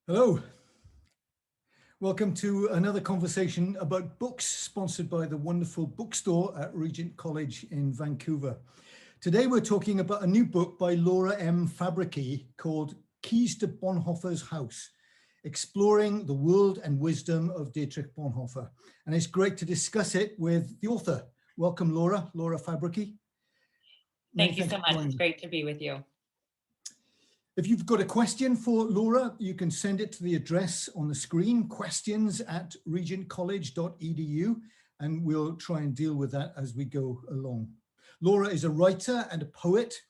Hello. Welcome to another conversation about books sponsored by the wonderful bookstore at Regent College in Vancouver. Today we're talking about a new book by Laura M. Fabrycky called Keys to Bonhoeffer's House, Exploring the World and Wisdom of Dietrich Bonhoeffer. And it's great to discuss it with the author. Welcome, Laura Fabrycky. Thank you so much. It's great to be with you. If you've got a question for Laura, you can send it to the address on the screen, questions@regentcollege.edu, and we'll try and deal with that as we go along. Laura is a writer and a poet,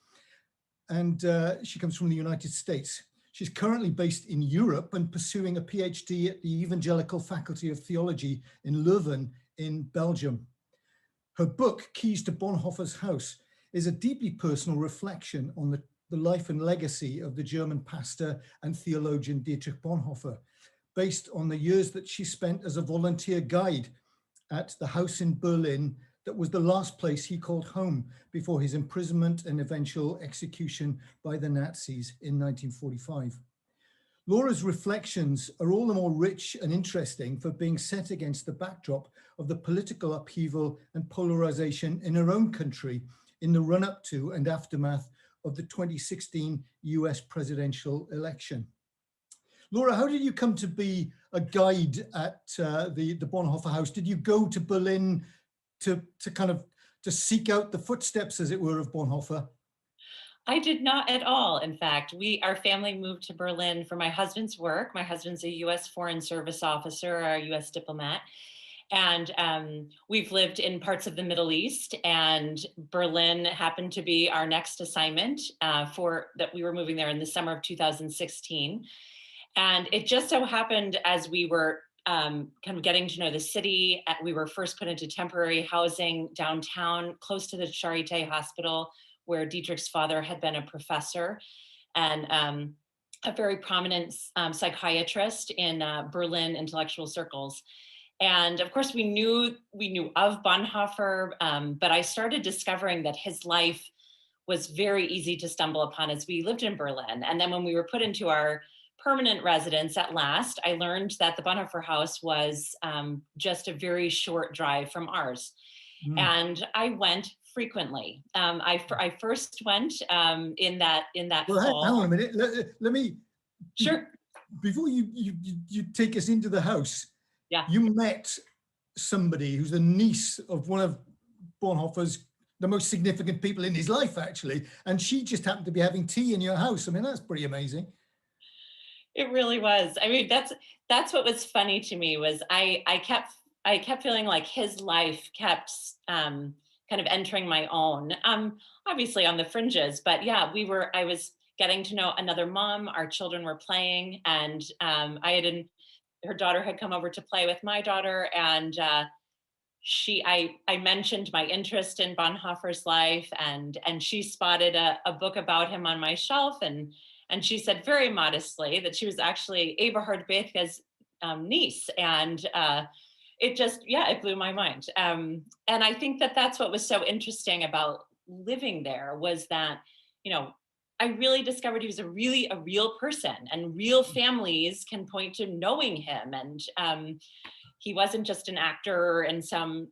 and she comes from the United States. She's currently based in Europe and pursuing a PhD at the Evangelical Faculty of Theology in Leuven in Belgium. Her book, Keys to Bonhoeffer's House, is a deeply personal reflection on the life and legacy of the German pastor and theologian Dietrich Bonhoeffer, based on the years that she spent as a volunteer guide at the house in Berlin that was the last place he called home before his imprisonment and eventual execution by the Nazis in 1945. Laura's reflections are all the more rich and interesting for being set against the backdrop of the political upheaval and polarization in her own country in the run-up to and aftermath of the 2016 US presidential election. Laura, how did you come to be a guide at the Bonhoeffer House? Did you go to Berlin to seek out the footsteps, as it were, of Bonhoeffer? I did not at all. In fact, our family moved to Berlin for my husband's work. My husband's a US Foreign Service officer, a US diplomat. And we've lived in parts of the Middle East, and Berlin happened to be our next assignment that we were moving there in the summer of 2016. And it just so happened, as we were kind of getting to know the city, we were first put into temporary housing downtown, close to the Charité Hospital, where Dietrich's father had been a professor and a very prominent psychiatrist in Berlin intellectual circles. And of course, we knew of Bonhoeffer, but I started discovering that his life was very easy to stumble upon as we lived in Berlin. And then when we were put into our permanent residence at last, I learned that the Bonhoeffer House was just a very short drive from ours. And I went frequently. I first went in that fall. Hang on a minute. Let me. Sure. Before you take us into the house. Yeah. You met somebody who's the niece of one of Bonhoeffer's, the most significant people in his life, actually, and she just happened to be having tea in your house. I mean, that's pretty amazing. It really was. I mean, that's what was funny to me was I kept feeling like his life kept kind of entering my own, obviously on the fringes, but yeah, I was getting to know another mom. Our children were playing, and her daughter had come over to play with my daughter, and I mentioned my interest in Bonhoeffer's life, and she spotted a book about him on my shelf, and she said very modestly that she was actually Eberhard Bethge's niece, and it blew my mind. And I think that that's what was so interesting about living there was that, I really discovered he was a real person, and real families can point to knowing him. And he wasn't just an actor in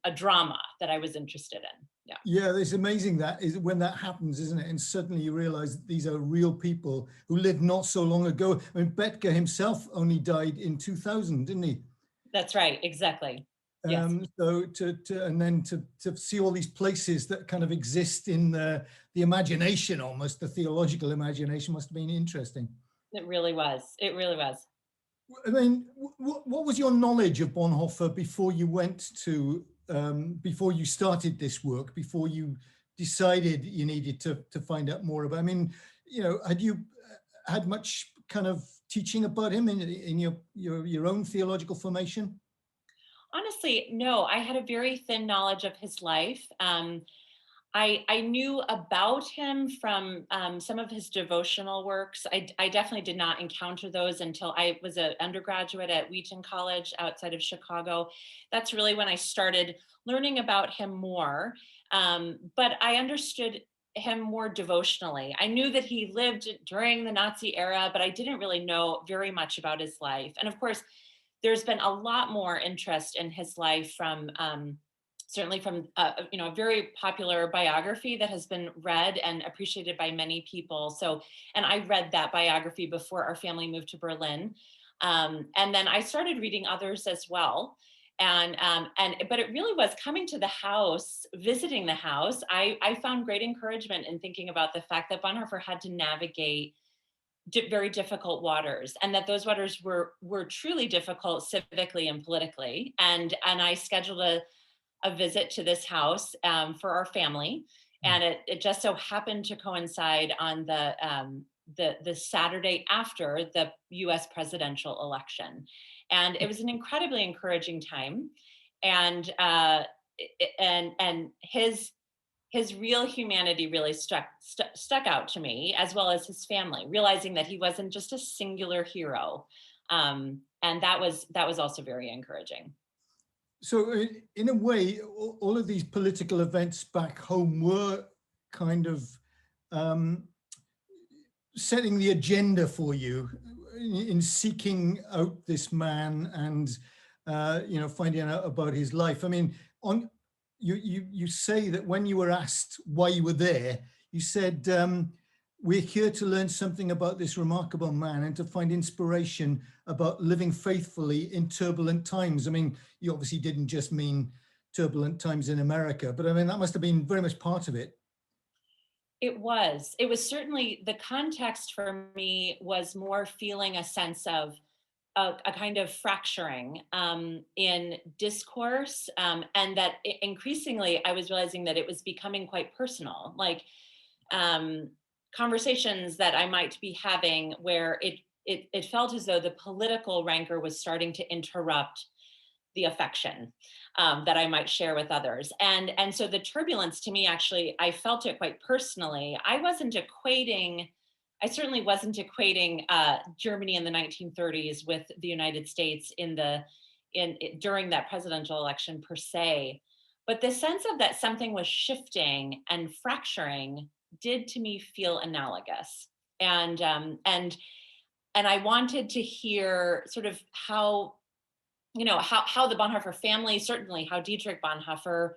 a drama that I was interested in. Yeah, it's amazing that is when that happens, isn't it? And suddenly you realize that these are real people who lived not so long ago. I mean, Bethge himself only died in 2000, didn't he? That's right, exactly. Yes. So to see all these places that kind of exist in the imagination, almost the theological imagination, must have been interesting. It really was. It really was. I mean, what was your knowledge of Bonhoeffer before you went to, before you started this work, before you decided you needed to find out more about? I mean, had you had much kind of teaching about him in your own theological formation? Honestly, no, I had a very thin knowledge of his life. I knew about him from some of his devotional works. I definitely did not encounter those until I was an undergraduate at Regent College outside of Chicago. That's really when I started learning about him more. But I understood him more devotionally. I knew that he lived during the Nazi era, but I didn't really know very much about his life. And of course, there's been a lot more interest in his life from certainly from a very popular biography that has been read and appreciated by many people. So, and I read that biography before our family moved to Berlin, and then I started reading others as well. But it really was coming to the house, visiting the house. I found great encouragement in thinking about the fact that Bonhoeffer had to navigate very difficult waters, and that those waters were truly difficult civically and politically. And I scheduled a visit to this house for our family, and it just so happened to coincide on the Saturday after the U.S. presidential election, and it was an incredibly encouraging time, and his real humanity really stuck out to me, as well as his family, realizing that he wasn't just a singular hero, and that was also very encouraging. So in a way, all of these political events back home were kind of setting the agenda for you in seeking out this man and finding out about his life. I mean, you say that when you were asked why you were there, you said, we're here to learn something about this remarkable man and to find inspiration about living faithfully in turbulent times. I mean, you obviously didn't just mean turbulent times in America, but I mean, that must have been very much part of it. It was certainly, the context for me was more feeling a sense of a kind of fracturing in discourse, and that increasingly I was realizing that it was becoming quite personal, like conversations that I might be having where it felt as though the political rancor was starting to interrupt the affection that I might share with others. And so the turbulence, to me, actually, I felt it quite personally. I certainly wasn't equating Germany in the 1930s with the United States during that presidential election per se. But the sense of that something was shifting and fracturing did to me feel analogous. And I wanted to hear sort of how the Bonhoeffer family, certainly how Dietrich Bonhoeffer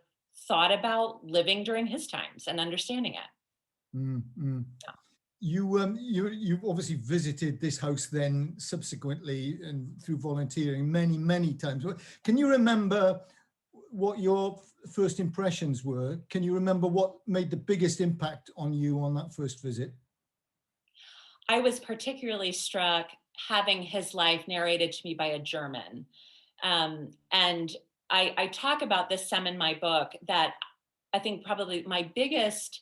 thought about living during his times and understanding it. Mm-hmm. Yeah. You obviously visited this house then subsequently and through volunteering many times. Can you remember what your first impressions were? Can you remember what made the biggest impact on you on that first visit? I was particularly struck having his life narrated to me by a German. And I talk about this some in my book, that I think probably my biggest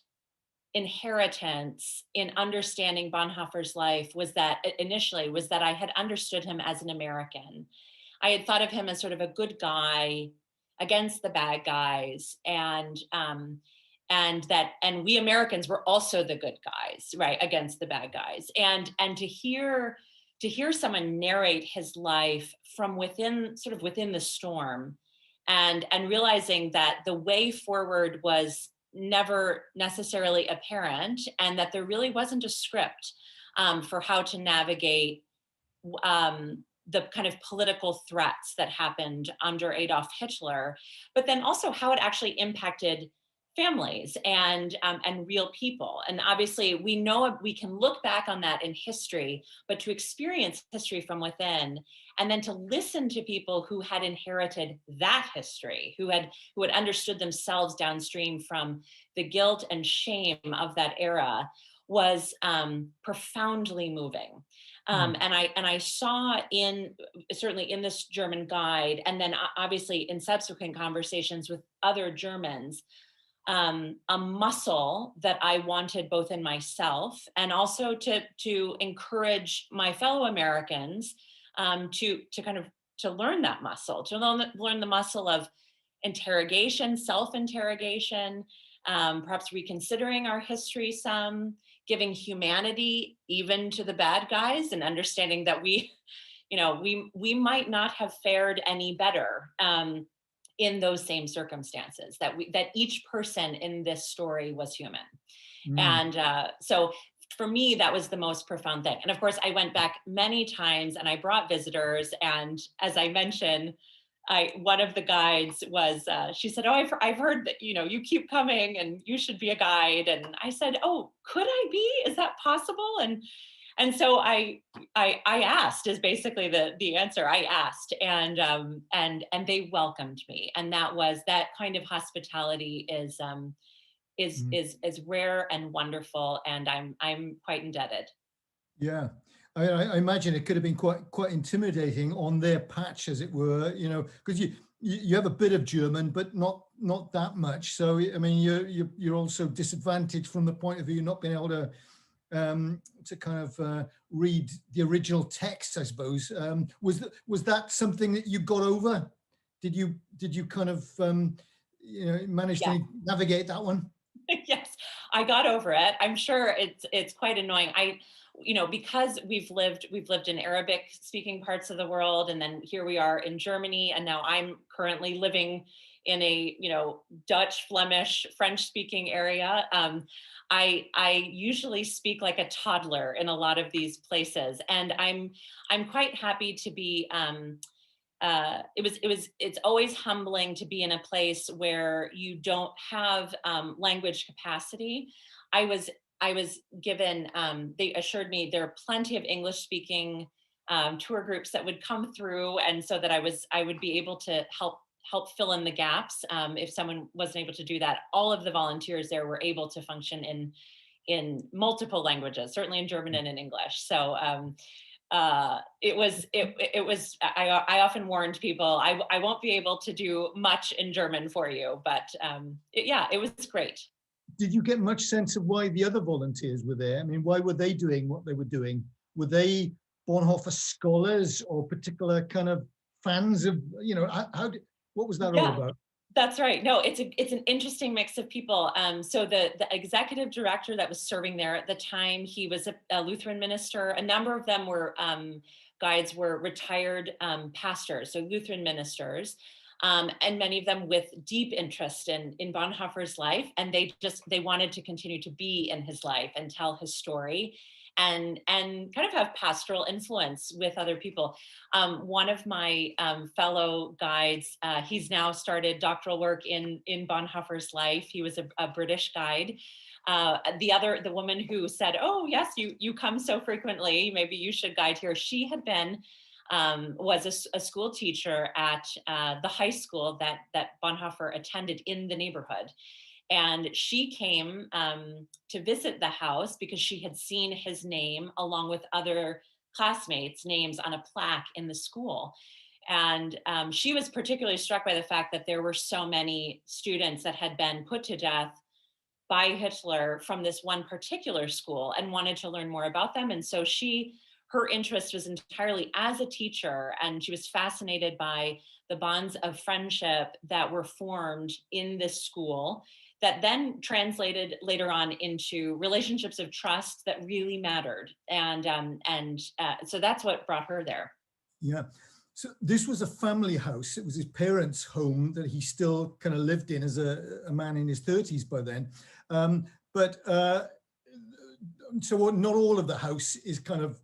inheritance in understanding Bonhoeffer's life was that I had understood him as an American. I had thought of him as sort of a good guy against the bad guys, and we Americans were also the good guys, right, against the bad guys. And to hear someone narrate his life from within the storm, and realizing that the way forward was never necessarily apparent, and that there really wasn't a script for how to navigate the kind of political threats that happened under Adolf Hitler, but then also how it actually impacted families and real people. And obviously we know we can look back on that in history, but to experience history from within, and then to listen to people who had inherited that history, who had understood themselves downstream from the guilt and shame of that era, was profoundly moving. And I saw certainly in this German guide, and then obviously in subsequent conversations with other Germans, a muscle that I wanted both in myself and also to encourage my fellow Americans to learn that muscle, to learn the muscle of interrogation, self-interrogation, perhaps reconsidering our history some, giving humanity even to the bad guys, and understanding that we might not have fared any better in those same circumstances, that each person in this story was human. Mm. And so for me, that was the most profound thing. And of course, I went back many times and I brought visitors. And as I mentioned, one of the guides was, she said, oh, I've heard that, you keep coming and you should be a guide. And I said, oh, could I be? Is that possible? And so I asked is basically the answer. I asked, and they welcomed me. And that kind of hospitality Mm. is rare and wonderful, and I'm quite indebted. Yeah. I imagine it could have been quite intimidating on their patch, as it were, because you have a bit of German, but not that much. So I mean, you're also disadvantaged from the point of view not being able to kind of read the original text, I suppose. Was that something that you got over? Did you kind of manage Yeah. to navigate that one? Yes, I got over it. I'm sure it's quite annoying. Because we've lived in Arabic speaking parts of the world, and then here we are in Germany, and now I'm currently living in a Dutch, Flemish, French speaking area. I usually speak like a toddler in a lot of these places, and I'm quite happy to be. It's always humbling to be in a place where you don't have language capacity. I was I was given, they assured me there are plenty of English speaking tour groups that would come through, and so that I would be able to help fill in the gaps if someone wasn't able to do that. All of the volunteers there were able to function in multiple languages, certainly in German and in English. So it was I often warned people I won't be able to do much in German for you, but yeah, it was great. Did you get much sense of why the other volunteers were there? I mean, why were they doing what they were doing? Were they Bonhoeffer scholars or particular kind of fans of, what was that all Yeah, about? that's right. No, it's an interesting mix of people. So the executive director that was serving there at the time, he was a Lutheran minister. A number of them were guides were retired pastors, so Lutheran ministers, and many of them with deep interest in Bonhoeffer's life, and they wanted to continue to be in his life and tell his story, and kind of have pastoral influence with other people. One of my fellow guides, he's now started doctoral work in Bonhoeffer's life. He was a British guide. The woman who said, "Oh yes, you come so frequently, maybe you should guide here." She had been was a school teacher at the high school that Bonhoeffer attended in the neighborhood. And she came to visit the house because she had seen his name along with other classmates' names on a plaque in the school. And she was particularly struck by the fact that there were so many students that had been put to death by Hitler from this one particular school and wanted to learn more about them. And so her interest was entirely as a teacher, and she was fascinated by the bonds of friendship that were formed in this school that then translated later on into relationships of trust that really mattered. And so that's what brought her there. Yeah. So this was a family house. It was his parents' home that he still kind of lived in as a man in his 30s by then. But so not all of the house is kind of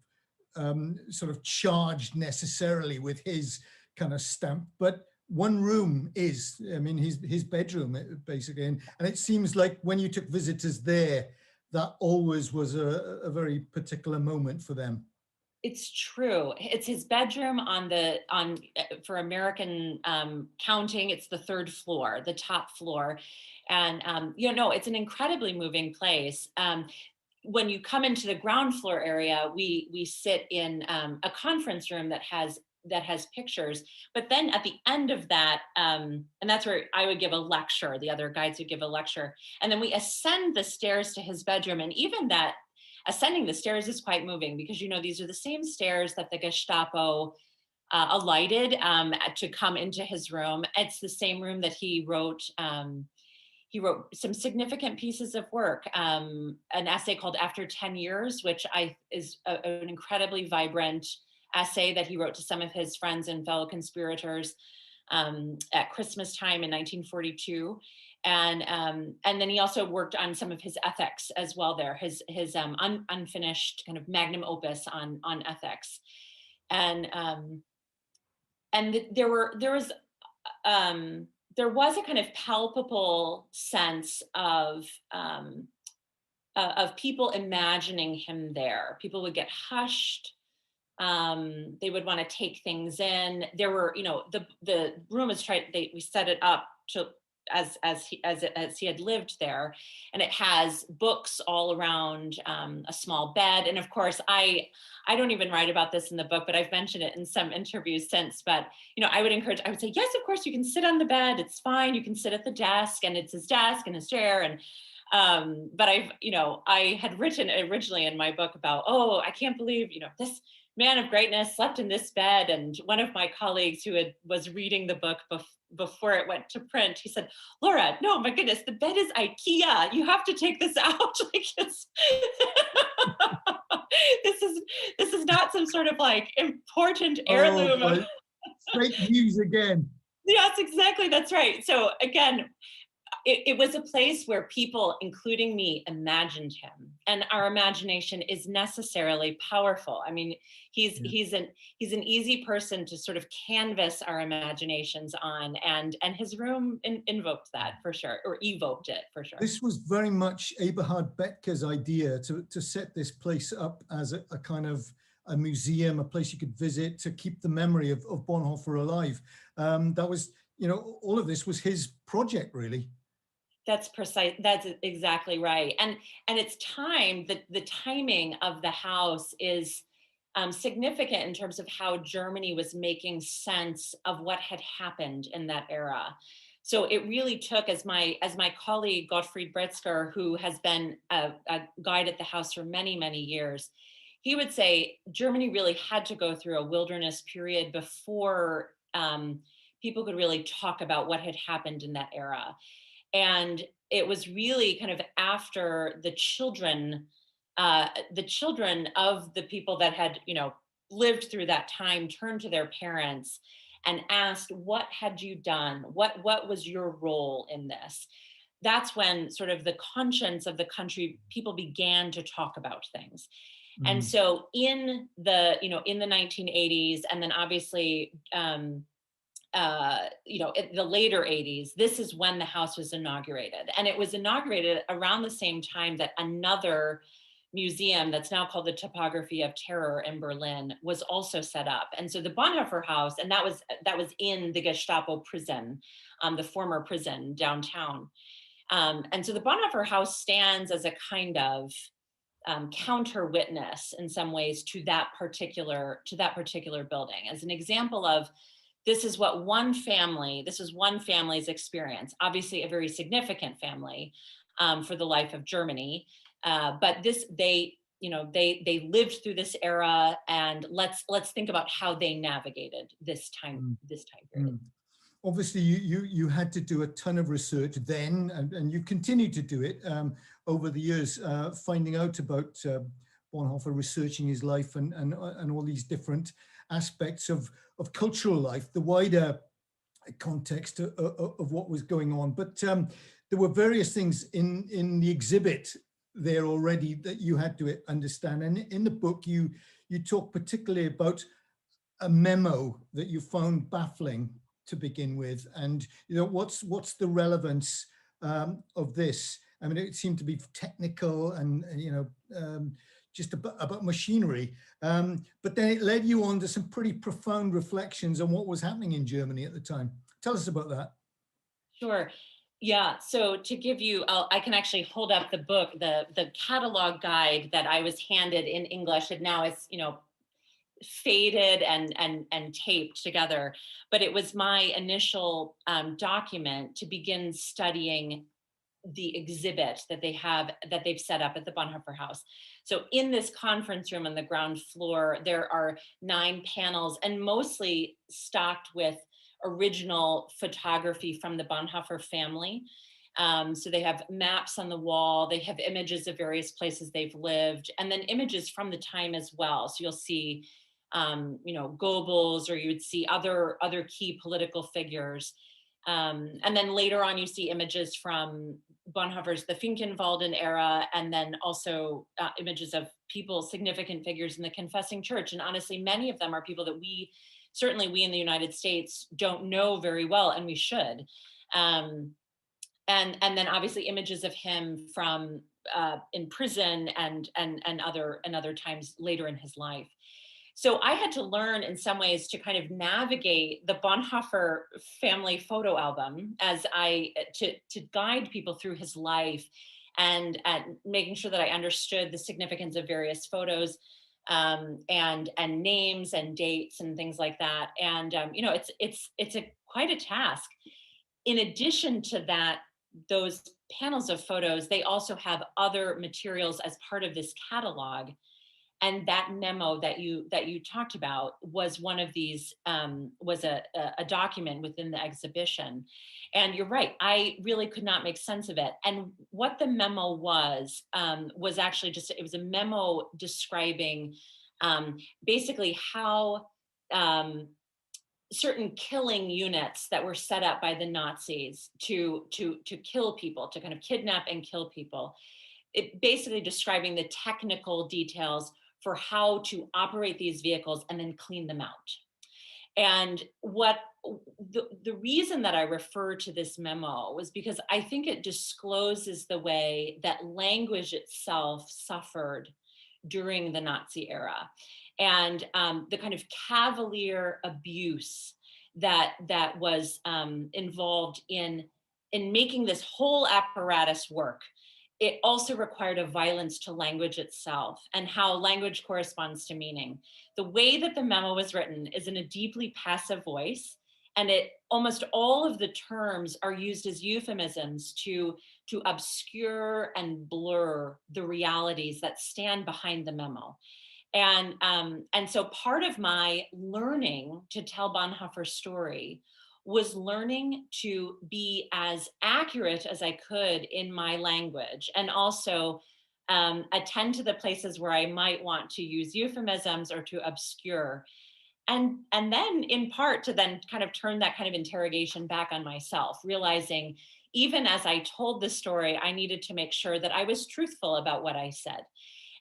sort of charged necessarily with his kind of stamp, but one room is, I mean, his bedroom basically. And it seems like when you took visitors there, that always was a very particular moment for them. It's true. It's his bedroom for American counting. It's the third floor, the top floor, and it's an incredibly moving place. When you come into the ground floor area, we sit in a conference room that has pictures. But then at the end of that, and that's where I would give a lecture. The other guides would give a lecture, and then we ascend the stairs to his bedroom, and even that ascending the stairs is quite moving because these are the same stairs that the Gestapo alighted to come into his room. It's the same room that he wrote. He wrote some significant pieces of work, an essay called "After 10 Years," which is an incredibly vibrant essay that he wrote to some of his friends and fellow conspirators at Christmas time in 1942. And then he also worked on some of his ethics as well there, his unfinished kind of magnum opus on ethics. And um, there was a kind of palpable sense of people imagining him there. People would get hushed. They would want to take things in. There were, the room is we set it up to as he had lived there, and it has books all around, a small bed, and of course I don't even write about this in the book, but I've mentioned it in some interviews since. But I would say, yes, of course you can sit on the bed, it's fine, you can sit at the desk, and it's his desk and his chair. And but I had written originally in my book about, oh, I can't believe this man of greatness slept in this bed. And one of my colleagues who was reading the book before it went to print, he said, Laura, no, my goodness, the bed is IKEA. You have to take this out. Like this is not some sort of like important heirloom. Oh, fake news again. Yes, exactly. That's right. So again, it was a place where people, including me, imagined him, and our imagination is necessarily powerful. I mean, he's an easy person to sort of canvas our imaginations on, and his room invoked that for sure, or evoked it for sure. This was very much Eberhard Bettke's idea to set this place up as a kind of a museum, a place you could visit to keep the memory of Bonhoeffer alive. That was, all of this was his project, really. That's precise. That's exactly right. And it's time, the timing of the house is significant in terms of how Germany was making sense of what had happened in that era. So it really took, as my colleague Gottfried Britzker, who has been a guide at the house for many, many years, he would say Germany really had to go through a wilderness period before people could really talk about what had happened in that era. And it was really kind of after the children of the people that had, lived through that time turned to their parents and asked, what had you done? What was your role in this? That's when sort of the conscience of the country, people began to talk about things. And so in the 1980s, and then obviously, in the later 80s, this is when the house was inaugurated. And it was inaugurated around the same time that another museum that's now called the Topography of Terror in Berlin was also set up. And so the Bonhoeffer Haus, and that was in the Gestapo prison, the former prison downtown. And so the Bonhoeffer Haus stands as a kind of counter witness in some ways to that particular building, as an example of, this is one family's experience, obviously a very significant family for the life of Germany. But they lived through this era, and let's think about how they navigated this time period. Obviously, you had to do a ton of research then, and you continue to do it over the years, finding out about Bonhoeffer, researching his life and all these different aspects of cultural life, the wider context of what was going on. But there were various things in the exhibit there already that you had to understand. And in the book, you talk particularly about a memo that you found baffling to begin with. And what's the relevance of this? I mean, it seemed to be technical and just about machinery, but then it led you on to some pretty profound reflections on what was happening in Germany at the time. Tell us about that. Sure. Yeah. So to give you, I can actually hold up the book, the catalog guide that I was handed in English, and now it's faded and taped together. But it was my initial document to begin studying the exhibit that they've set up at the Bonhoeffer Haus. So in this conference room on the ground floor, there are 9 panels, and mostly stocked with original photography from the Bonhoeffer family. So they have maps on the wall, they have images of various places they've lived, and then images from the time as well. So you'll see Goebbels, or you would see other key political figures. And then later on, you see images from Bonhoeffer's the Finkenwalden era, and then also images of people, significant figures in the confessing church. And honestly, many of them are people that certainly we in the United States don't know very well, and we should. And then obviously images of him from in prison and other times later in his life. So I had to learn in some ways to kind of navigate the Bonhoeffer family photo album to guide people through his life, and making sure that I understood the significance of various photos, and names and dates and things like that. And it's quite a task. In addition to that, those panels of photos, they also have other materials as part of this catalog. And that memo that you talked about was one of these, was a document within the exhibition. And you're right, I really could not make sense of it. And what the memo was actually it was a memo describing basically how certain killing units that were set up by the Nazis to kill people, to kind of kidnap and kill people. It basically describing the technical details for how to operate these vehicles and then clean them out. And the reason that I refer to this memo was because I think it discloses the way that language itself suffered during the Nazi era, and the kind of cavalier abuse that was involved in making this whole apparatus work. It also required a violence to language itself and how language corresponds to meaning. The way that the memo was written is in a deeply passive voice, and almost all of the terms are used as euphemisms to obscure and blur the realities that stand behind the memo. And so part of my learning to tell Bonhoeffer's story was learning to be as accurate as I could in my language, and also attend to the places where I might want to use euphemisms or to obscure. And then in part to then kind of turn that kind of interrogation back on myself, realizing even as I told the story, I needed to make sure that I was truthful about what I said.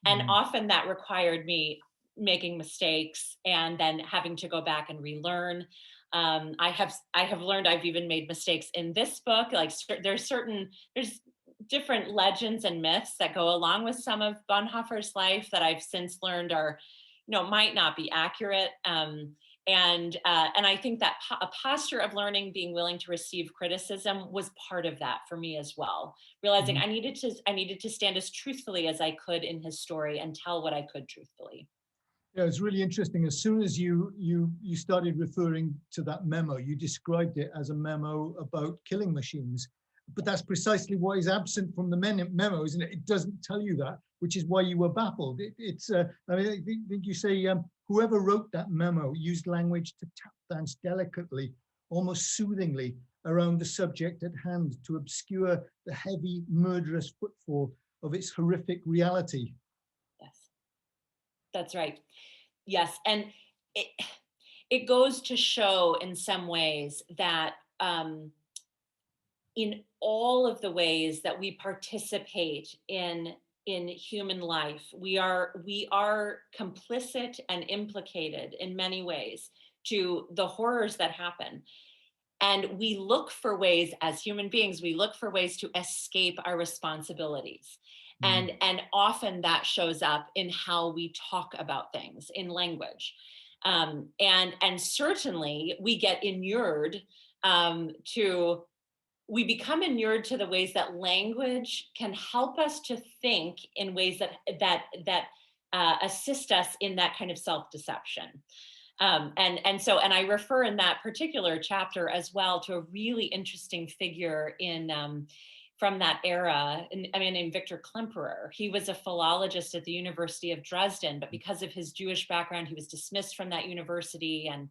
And often that required me making mistakes and then having to go back and relearn. I have learned I've even made mistakes in this book. Like there's different legends and myths that go along with some of Bonhoeffer's life that I've since learned are, might not be accurate. And I think that a posture of learning, being willing to receive criticism, was part of that for me as well. Realizing I needed to stand as truthfully as I could in his story and tell what I could truthfully. Yeah, it's really interesting. As soon as you started referring to that memo, you described it as a memo about killing machines. But that's precisely what is absent from the memo, isn't it? It doesn't tell you that, which is why you were baffled. I think you say whoever wrote that memo used language to tap dance delicately, almost soothingly, around the subject at hand to obscure the heavy, murderous footfall of its horrific reality. Yes, that's right. Yes, and it goes to show in some ways that in all of the ways that we participate in human life, we are complicit and implicated in many ways to the horrors that happen. And we look for ways, as human beings, we look for ways to escape our responsibilities. And often that shows up in how we talk about things in language. And certainly we get inured we become inured to the ways that language can help us to think in ways that assist us in that kind of self-deception. And I refer in that particular chapter as well to a really interesting figure from that era, named Victor Klemperer. He was a philologist at the University of Dresden, but because of his Jewish background, he was dismissed from that university. And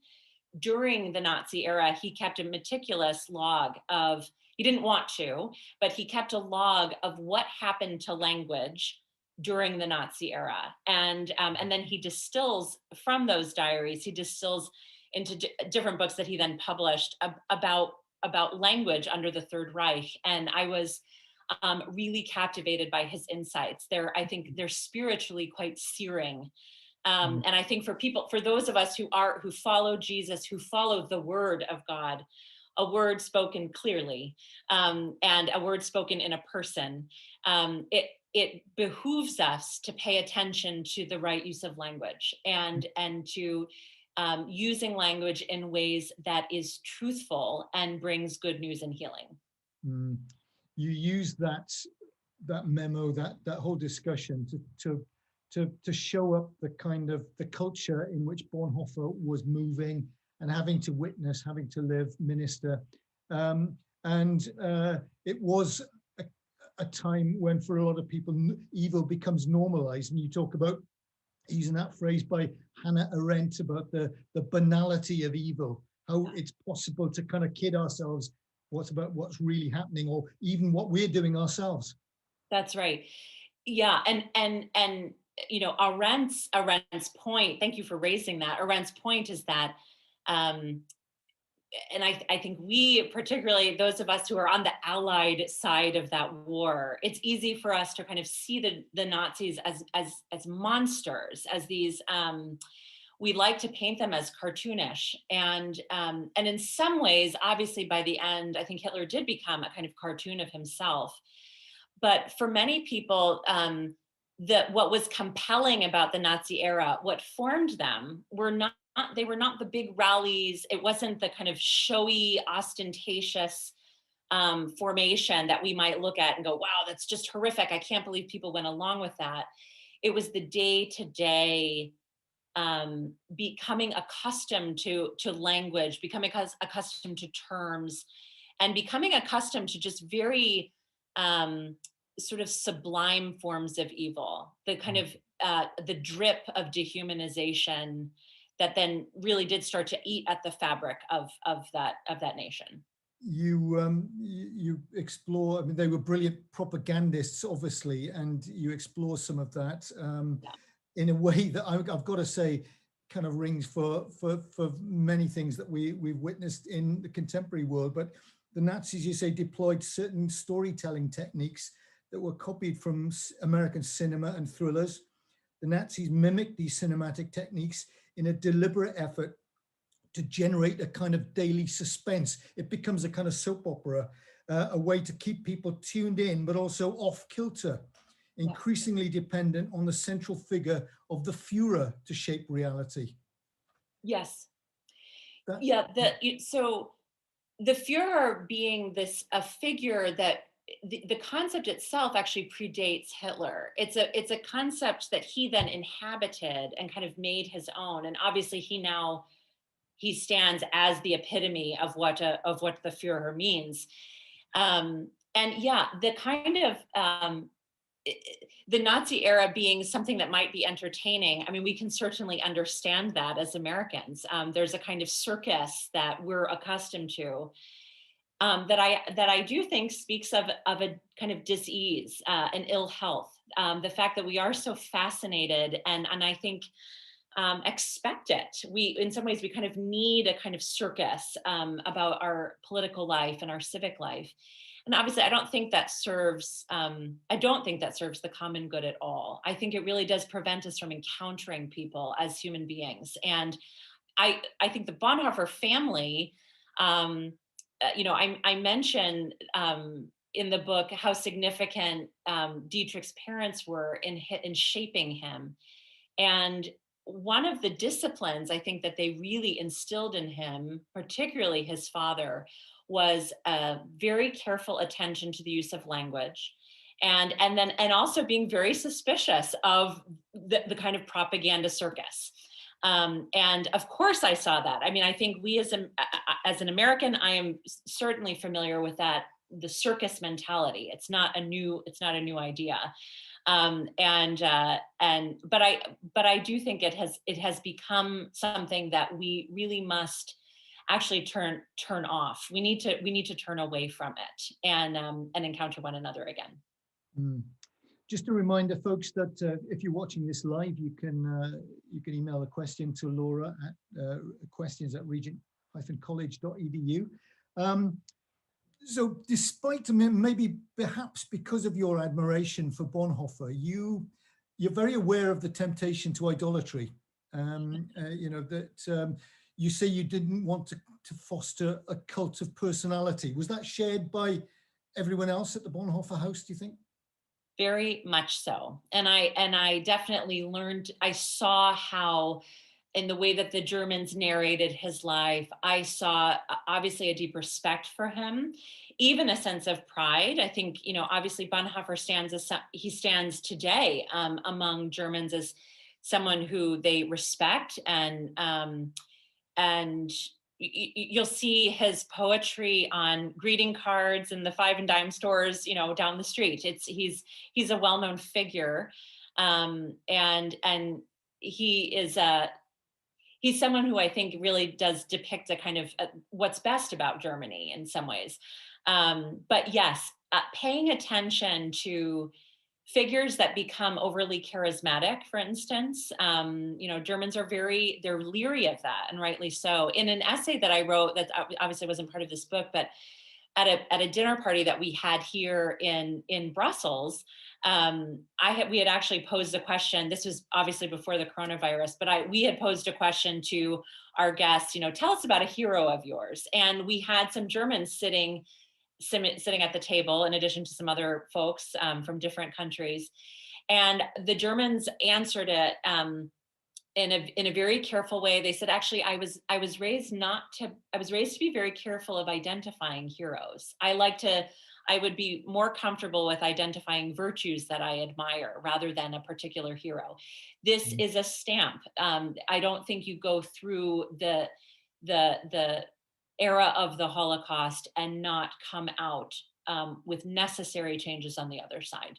during the Nazi era, he kept a meticulous log of, he didn't want to, but he kept a log of what happened to language during the Nazi era. And then he distills from those diaries, he distills into different books that he then published about about language under the Third Reich, and I was really captivated by his insights. I think they're spiritually quite searing. And I think for those of us who follow Jesus, who follow the word of God, a word spoken clearly, and a word spoken in a person, it behooves us to pay attention to the right use of language, and to using language in ways that is truthful and brings good news and healing. You use that memo, that whole discussion to show up the kind of the culture in which Bonhoeffer was moving and having to witness, having to live, minister. It was a time when, for a lot of people, evil becomes normalized. And you talk about using that phrase by Hannah Arendt about the banality of evil, how it's possible to kind of kid ourselves what's really happening, or even what we're doing ourselves. That's right. Yeah, and Arendt's point, thank you for raising that. Arendt's point is that, and I think we, particularly those of us who are on the Allied side of that war, it's easy for us to kind of see the Nazis as monsters, as these, we like to paint them as cartoonish. And in some ways, obviously by the end, I think Hitler did become a kind of cartoon of himself. But for many people, what was compelling about the Nazi era, what formed them, they were not the big rallies. It wasn't the kind of showy, ostentatious formation that we might look at and go, wow, that's just horrific. I can't believe people went along with that. It was the day-to-day becoming accustomed to language, becoming accustomed to terms, and becoming accustomed to just very sort of sublime forms of evil, the kind of the drip of dehumanization that then really did start to eat at the fabric of that nation. You explore, I mean, they were brilliant propagandists, obviously, and you explore some of that in a way that I've got to say kind of rings for many things that we've witnessed in the contemporary world. But the Nazis, you say, deployed certain storytelling techniques that were copied from American cinema and thrillers. The Nazis mimicked these cinematic techniques in a deliberate effort to generate a kind of daily suspense. It becomes a kind of soap opera, a way to keep people tuned in, but also off kilter, increasingly dependent on the central figure of the Führer to shape reality. Yes. So the Führer being a figure that the concept itself actually predates Hitler. It's a concept that he then inhabited and kind of made his own. And obviously he stands as the epitome of what the Führer means. The kind of the Nazi era being something that might be entertaining. I mean, we can certainly understand that as Americans. There's a kind of circus that we're accustomed to. That I do think speaks of a kind of dis-ease, and ill health. The fact that we are so fascinated and I think expect it. In some ways, we kind of need a kind of circus about our political life and our civic life. And obviously, I don't think that serves the common good at all. I think it really does prevent us from encountering people as human beings. And I think the Bonhoeffer family, I mentioned in the book how significant Dietrich's parents were in shaping him. And one of the disciplines I think that they really instilled in him, particularly his father, was a very careful attention to the use of language. And also being very suspicious of the kind of propaganda circus. And of course I saw that. I mean, I think we as an American, I am certainly familiar with that, the circus mentality. It's not a new idea. But I do think it has become something that we really must actually turn off. We need to turn away from it and encounter one another again. Just a reminder, folks, that if you're watching this live, you can email a question to Laura at questions@regent-college.edu. So despite, maybe perhaps because of your admiration for Bonhoeffer, you're very aware of the temptation to idolatry. You say you didn't want to foster a cult of personality. Was that shared by everyone else at the Bonhoeffer House, do you think? Very much so. And I definitely learned, I saw how in the way that the Germans narrated his life, I saw obviously a deep respect for him, even a sense of pride. I think, obviously Bonhoeffer stands today among Germans as someone who they respect, and you'll see his poetry on greeting cards in the five and dime stores, down the street. He's a well-known figure, and he's someone who I think really does depict a kind of what's best about Germany in some ways. But yes, paying attention to figures that become overly charismatic, for instance. Germans they're leery of that, and rightly so. In an essay that I wrote that obviously wasn't part of this book, but at a dinner party that we had here in Brussels, we had actually posed a question. This was obviously before the coronavirus, but we had posed a question to our guests, tell us about a hero of yours. And we had some Germans sitting at the table, in addition to some other folks from different countries. And the Germans answered it in a very careful way. They said, actually, I was raised to be very careful of identifying heroes. I would be more comfortable with identifying virtues that I admire rather than a particular hero. This is a stamp. I don't think you go through the era of the Holocaust and not come out with necessary changes on the other side.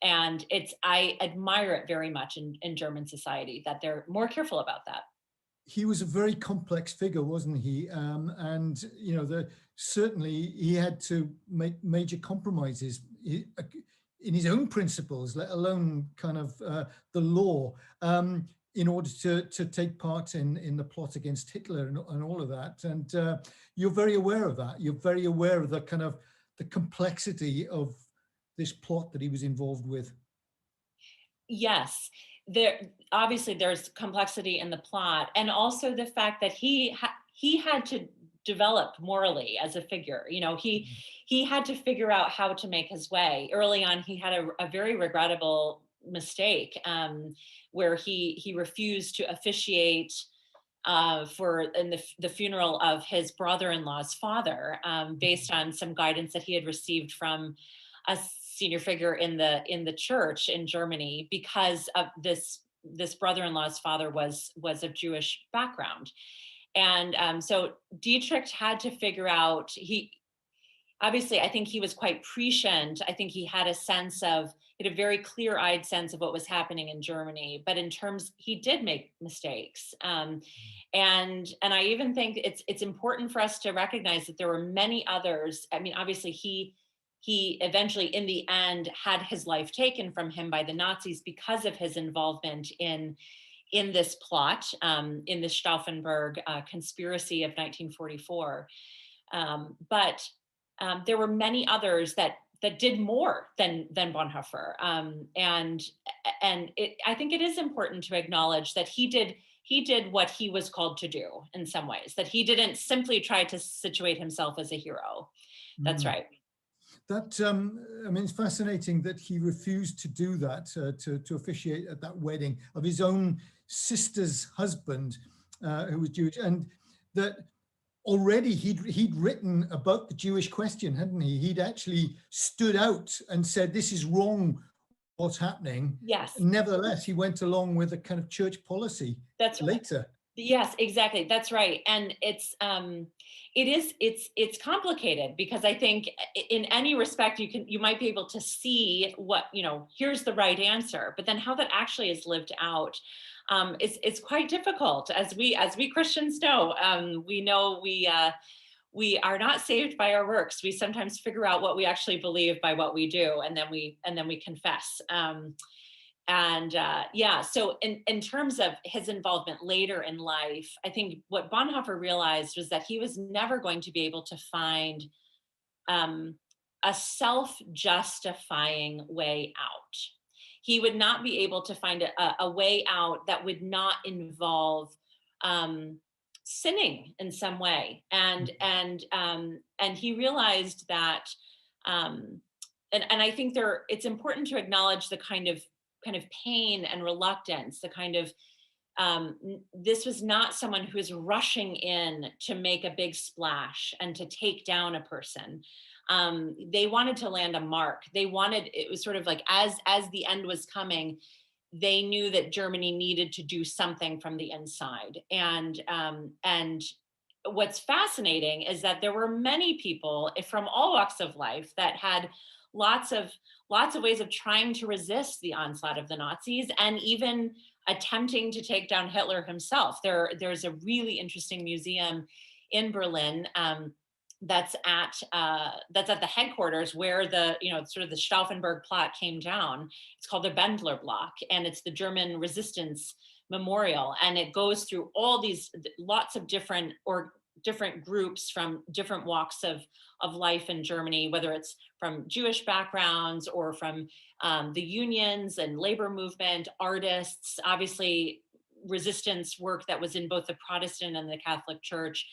And I admire it very much in German society that they're more careful about that. He was a very complex figure, wasn't he? And certainly he had to make major compromises in his own principles, let alone kind of the law, in order to take part in the plot against Hitler and all of that. And you're very aware of that. You're very aware of the kind of the complexity of this plot that he was involved with. Yes, obviously there's complexity in the plot, and also the fact that he had to develop morally as a figure. He had to figure out how to make his way. Early on, he had a very regrettable mistake where he refused to officiate in the funeral of his brother-in-law's father, based on some guidance that he had received from a senior figure in the church in Germany, because of this brother-in-law's father was of Jewish background. And so Dietrich had to figure out, obviously, I think he was quite prescient. I think he had a very clear-eyed sense of what was happening in Germany, but he did make mistakes. And I even think it's important for us to recognize that there were many others. I mean, obviously he eventually, in the end, had his life taken from him by the Nazis because of his involvement in this plot, in the Stauffenberg conspiracy of 1944. But there were many others that did more than Bonhoeffer. I think it is important to acknowledge that he did what he was called to do in some ways, that he didn't simply try to situate himself as a hero. That's right. That, it's fascinating that he refused to do that, to officiate at that wedding of his own sister's husband, who was Jewish, and that already he'd written about the Jewish question, hadn't he? He'd actually stood out and said, this is wrong, what's happening. Yes. Nevertheless, he went along with a kind of church policy. That's later. Right. Yes, exactly. That's right. And it's complicated, because I think in any respect you might be able to see what, here's the right answer, but then how that actually is lived out is quite difficult. As we Christians know, we are not saved by our works. We sometimes figure out what we actually believe by what we do, and then we confess. And yeah, so in terms of his involvement later in life, I think what Bonhoeffer realized was that he was never going to be able to find um, a self-justifying way out. He would not be able to find a way out that would not involve um, sinning in some way. And he realized that, um, and I think it's important to acknowledge the kind of pain and reluctance, the kind of this was not someone who was rushing in to make a big splash and to take down a person. They wanted to land a mark. It was sort of like, as the end was coming, they knew that Germany needed to do something from the inside. And what's fascinating is that there were many people from all walks of life that had lots of lots of ways of trying to resist the onslaught of the Nazis, and even attempting to take down Hitler himself. There's a really interesting museum in Berlin, that's at the headquarters where the sort of the Stauffenberg plot came down. It's called the Bendler Block, and it's the German resistance memorial, and it goes through all these lots of different groups from different walks of life in Germany, whether it's from Jewish backgrounds or from the unions and labor movement, artists, obviously resistance work that was in both the Protestant and the Catholic Church.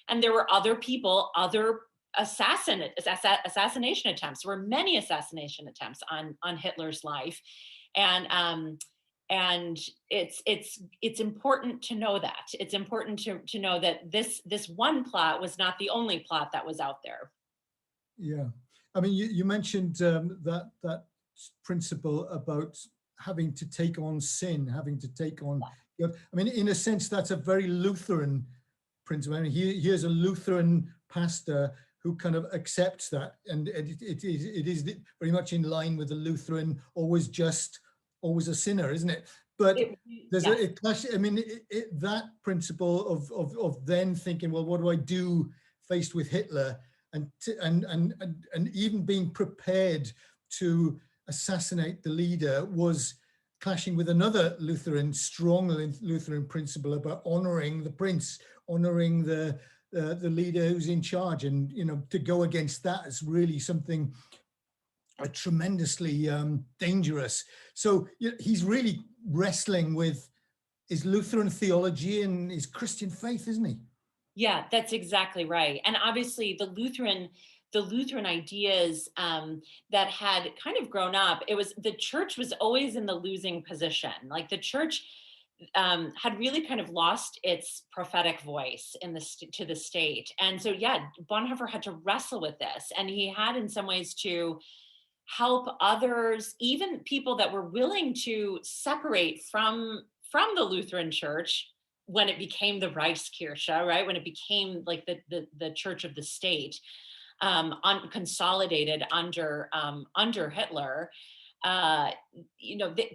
And there were other people, other assassination attempts. There were many assassination attempts on Hitler's life. And it's important to know that. It's important to know that this one plot was not the only plot that was out there. Yeah, I mean, you mentioned that principle about having to take on sin, having to take on. I mean, in a sense, that's a very Lutheran principle. I mean, here's a Lutheran pastor who kind of accepts that, and it is very much in line with the Lutheran always just, always a sinner, isn't it? But there's a clash. I mean, that principle of then thinking, well, what do I do faced with Hitler, and even being prepared to assassinate the leader was clashing with another strong Lutheran principle about honoring the prince, honoring the leader who's in charge, and to go against that is really something tremendously dangerous. So he's really wrestling with his Lutheran theology and his Christian faith, isn't he? Yeah, that's exactly right. And obviously the Lutheran ideas that had kind of grown up, the church was always in the losing position. Like the church had really kind of lost its prophetic voice to the state. And so, yeah, Bonhoeffer had to wrestle with this, and he had in some ways to help others, even people that were willing to separate from the Lutheran church when it became the Reichskirche, right? When it became like the church of the state, consolidated under Hitler.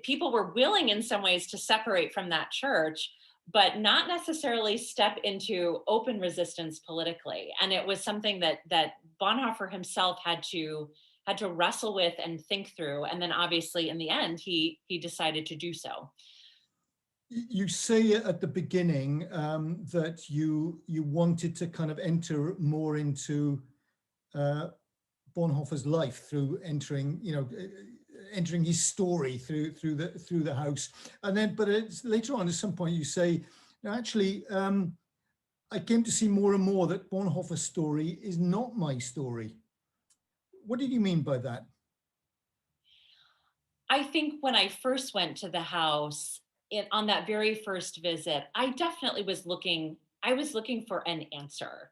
People were willing in some ways to separate from that church, but not necessarily step into open resistance politically. And it was something that Bonhoeffer himself had to wrestle with and think through. And then obviously in the end, he decided to do so. You say at the beginning that you wanted to kind of enter more into Bonhoeffer's life through entering his story through the house, and then but later on at some point you say, no, actually I came to see more and more that Bonhoeffer's story is not my story. What did you mean by that? I think when I first went to the house, on that very first visit, I definitely was looking for an answer.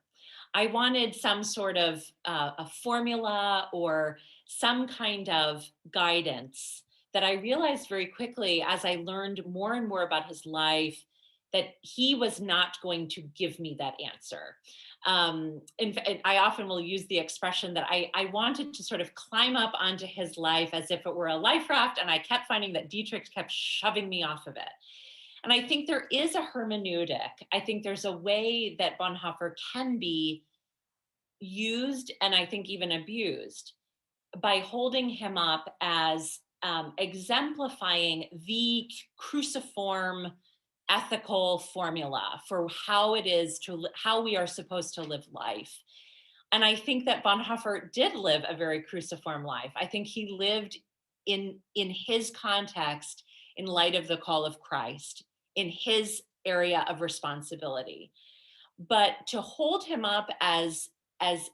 I wanted some sort of a formula or some kind of guidance that I realized very quickly as I learned more and more about his life, that he was not going to give me that answer. In fact, I often will use the expression that I wanted to sort of climb up onto his life as if it were a life raft, and I kept finding that Dietrich kept shoving me off of it. And I think there is a hermeneutic. I think there's a way that Bonhoeffer can be used, and I think even abused, by holding him up as exemplifying the cruciform ethical formula for how it is how we are supposed to live life. And I think that Bonhoeffer did live a very cruciform life. I think he lived in his context in light of the call of Christ, in his area of responsibility. But to hold him up as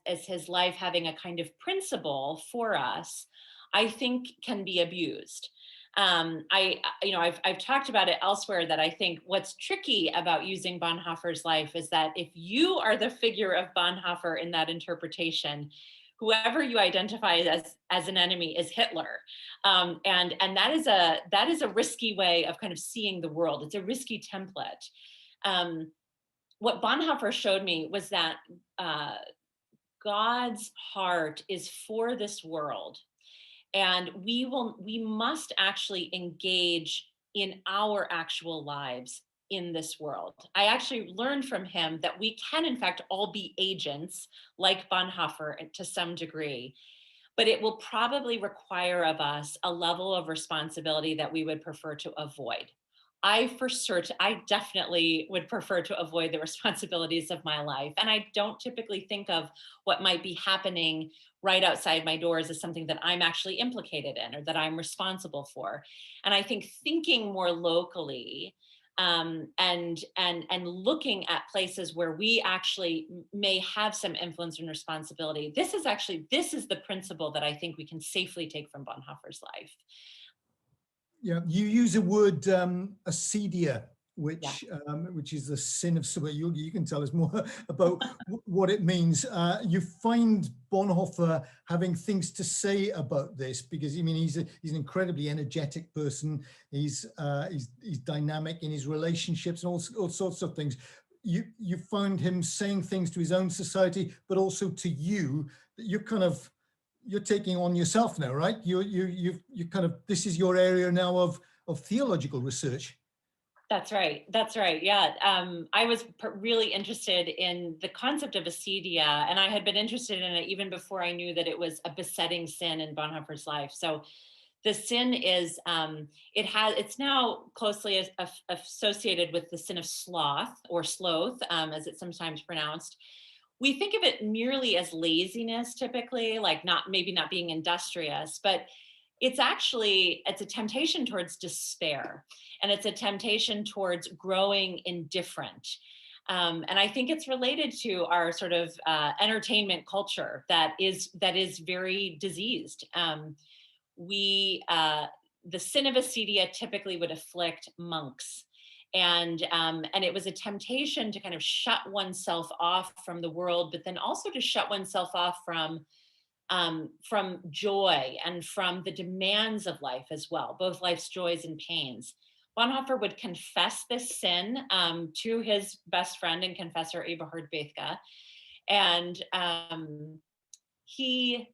his life having a kind of principle for us, I think can be abused. I've talked about it elsewhere, that I think what's tricky about using Bonhoeffer's life is that if you are the figure of Bonhoeffer in that interpretation, whoever you identify as an enemy is Hitler, and that is a risky way of kind of seeing the world. It's a risky template. What Bonhoeffer showed me was that God's heart is for this world, and we must actually engage in our actual lives in this world. I actually learned from him that we can in fact all be agents like Bonhoeffer to some degree, but it will probably require of us a level of responsibility that we would prefer to avoid. I definitely would prefer to avoid the responsibilities of my life. And I don't typically think of what might be happening right outside my doors as something that I'm actually implicated in or that I'm responsible for. And I think thinking more locally, and looking at places where we actually may have some influence and responsibility. This is the principle that I think we can safely take from Bonhoeffer's life. Yeah, you use a word, acedia, Yeah. which is the sin of sobriety. You can tell us more about what it means. You find Bonhoeffer having things to say about this, because I mean he's an incredibly energetic person. He's dynamic in his relationships and all sorts of things. You find him saying things to his own society, but also to you, that you're taking on yourself now, right? You kind of, this is your area now of theological research. That's right. That's right. Yeah. I was really interested in the concept of acedia, and I had been interested in it even before I knew that it was a besetting sin in Bonhoeffer's life. So the sin is, it's now closely associated with the sin of sloth, or sloth, as it's sometimes pronounced. We think of it merely as laziness typically, like maybe not being industrious, but it's a temptation towards despair, and it's a temptation towards growing indifferent. And I think it's related to our sort of entertainment culture that is very diseased. The sin of acedia typically would afflict monks. And it was a temptation to kind of shut oneself off from the world, but then also to shut oneself off from joy and from the demands of life as well, both life's joys and pains. Bonhoeffer would confess this sin to his best friend and confessor, Eberhard Bethge. And he's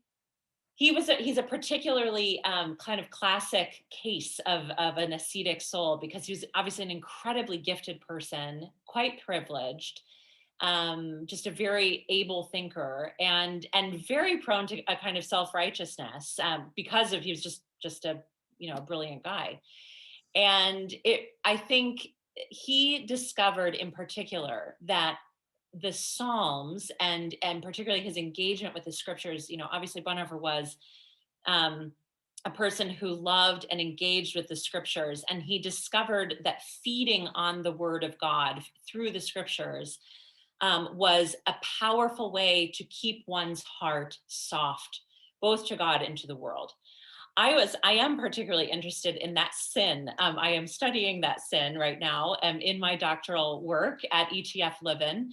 a particularly kind of classic case of an ascetic soul, because he was obviously an incredibly gifted person, quite privileged, just a very able thinker, and very prone to a kind of self-righteousness, because he was just a brilliant guy. And I think he discovered in particular that the Psalms, and particularly his engagement with the scriptures, obviously Bonhoeffer was a person who loved and engaged with the scriptures, and he discovered that feeding on the word of God through the scriptures was a powerful way to keep one's heart soft, both to God and to the world. I am particularly interested in that sin. I am studying that sin right now in my doctoral work at ETF Leuven,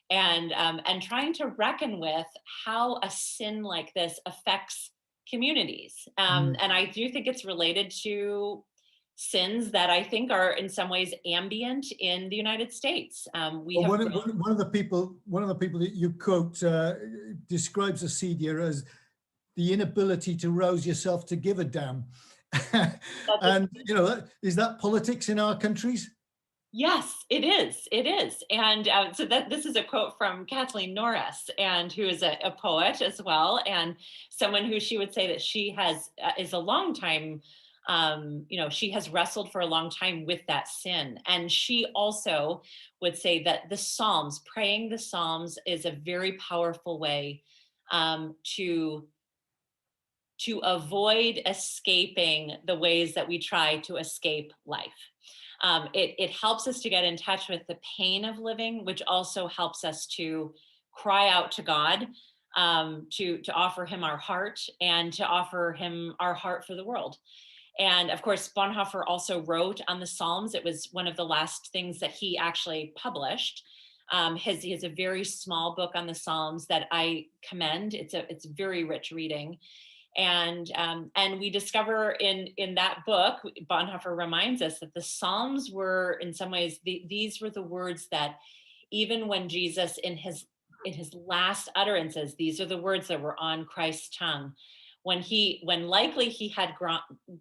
and trying to reckon with how a sin like this affects communities. And I do think it's related to sins that I think are in some ways ambient in the United States. One of the people that you quote describes acedia as the inability to rouse yourself to give a damn. And is that politics in our countries? Yes, it is. It is. And so this is a quote from Kathleen Norris, and who is a poet as well, and someone who she would say that she is a longtime She has wrestled for a long time with that sin. And she also would say that the Psalms, praying the Psalms, is a very powerful way to avoid escaping the ways that we try to escape life. It helps us to get in touch with the pain of living, which also helps us to cry out to God, to offer him our heart and to offer him our heart for the world. And of course, Bonhoeffer also wrote on the Psalms. It was one of the last things that he actually published. He has a very small book on the Psalms that I commend. It's very rich reading. And we discover in that book, Bonhoeffer reminds us that the Psalms were, in some ways, these were the words that, even when Jesus, in his last utterances, these are the words that were on Christ's tongue, when likely he had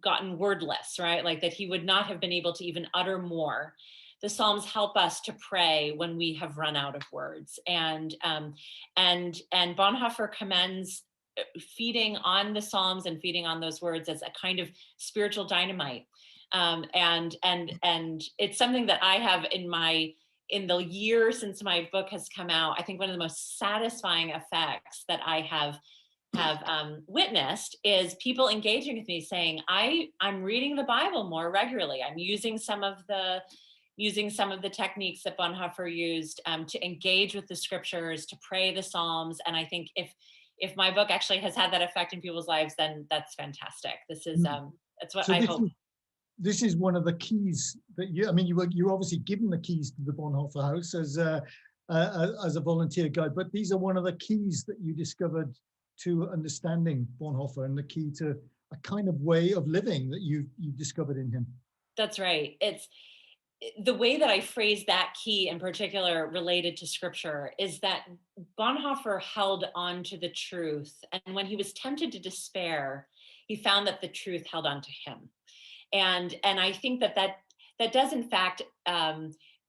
gotten wordless, right? Like that he would not have been able to even utter more. The Psalms help us to pray when we have run out of words. And Bonhoeffer commends feeding on the Psalms and feeding on those words as a kind of spiritual dynamite. And it's something that I have in the year since my book has come out. I think one of the most satisfying effects that I have witnessed is people engaging with me saying, I'm reading the Bible more regularly. I'm using some of the techniques that Bonhoeffer used to engage with the scriptures, to pray the Psalms. And I think if my book actually has had that effect in people's lives, then that's fantastic. This is that's what So I hope. This is one of the keys that you're obviously given the keys to the Bonhoeffer House as a volunteer guide, but these are one of the keys that you discovered to understanding Bonhoeffer, and the key to a kind of way of living that you discovered in him. That's right. It's the way that I phrase that key in particular related to scripture is that Bonhoeffer held on to the truth. And when he was tempted to despair, he found that the truth held on to him. And I think that does in fact